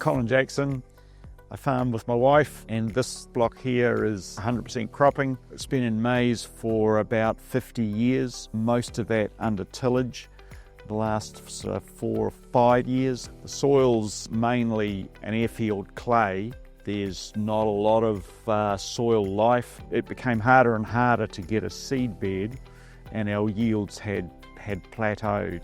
Colin Jackson. I farm with my wife, and this block here is 100% cropping. It's been in maize for about 50 years, most of that under tillage. The last 4 or 5 years. The soil's mainly an airfield clay. There's not a lot of soil life. It became harder and harder to get a seed bed, and our yields had plateaued.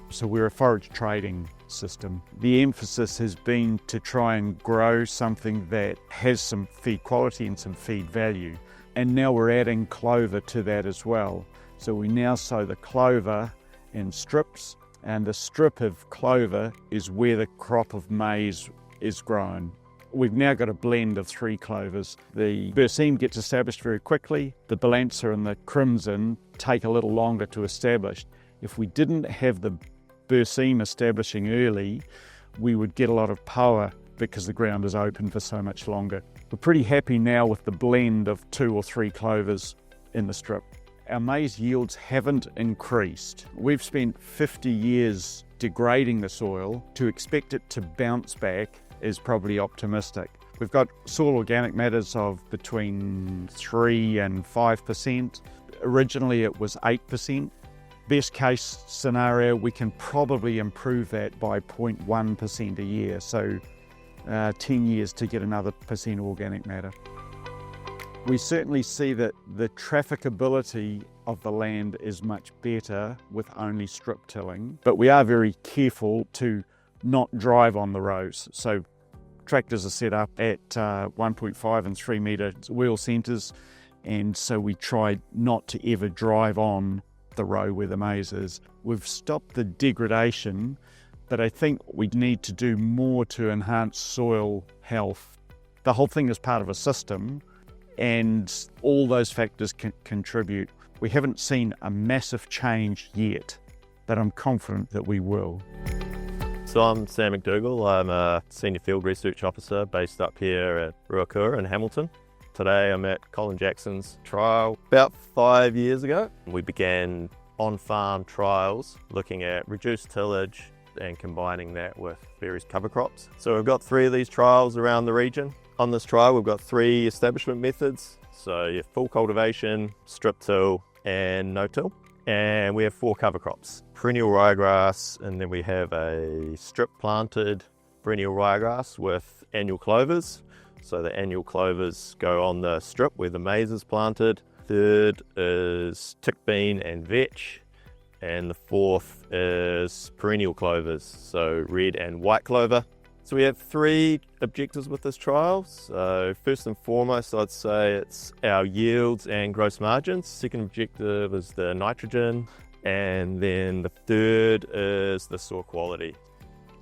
So we're a forage trading system. The emphasis has been to try and grow something that has some feed quality and some feed value. And now we're adding clover to that as well. So we now sow the clover in strips, and the strip of clover is where the crop of maize is grown. We've now got a blend of 3 clovers. The berseem gets established very quickly. The balancer and the crimson take a little longer to establish. If we didn't have the berseem establishing early, we would get a lot of power because the ground is open for so much longer. We're pretty happy now with the blend of 2 or 3 clovers in the strip. Our maize yields haven't increased. We've spent 50 years degrading the soil. To expect it to bounce back is probably optimistic. We've got soil organic matters of between 3 and 5%. Originally it was 8%. Best case scenario, we can probably improve that by 0.1% a year, so 10 years to get another % of organic matter. We certainly see that the trafficability of the land is much better with only strip tilling, but we are very careful to not drive on the rows. So tractors are set up at 1.5 and 3 metre wheel centres, and so we try not to ever drive on the row where the maize is. We've stopped the degradation, but I think we need to do more to enhance soil health. The whole thing is part of a system, and all those factors can contribute. We haven't seen a massive change yet, but I'm confident that we will. So I'm Sam McDougall. I'm a Senior Field Research Officer based up here at Ruakura in Hamilton. Today I'm at Colin Jackson's trial. About 5 years ago, we began on-farm trials looking at reduced tillage and combining that with various cover crops. So we've got 3 of these trials around the region. On this trial we've got 3 establishment methods. So you have full cultivation, strip till and no-till. And we have 4 cover crops. Perennial ryegrass, and then we have a strip planted perennial ryegrass with annual clovers. So the annual clovers go on the strip where the maize is planted. Third is tick bean and vetch. And the 4th is perennial clovers, so red and white clover. So we have 3 objectives with this trial. So first and foremost, I'd say it's our yields and gross margins. Second objective is the nitrogen. And then the third is the soil quality.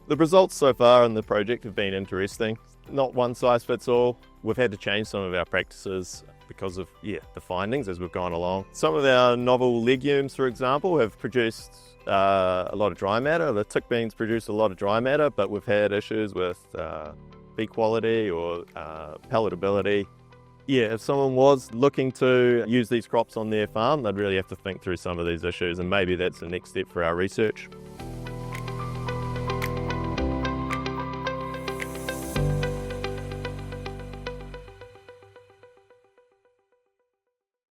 The results so far in the project have been interesting. Not one size fits all. We've had to change some of our practices because of the findings as we've gone along. Some of our novel legumes, for example, have produced a lot of dry matter. The tick beans produce a lot of dry matter, but we've had issues with feed quality or palatability. If someone was looking to use these crops on their farm, they'd really have to think through some of these issues, and maybe that's the next step for our research.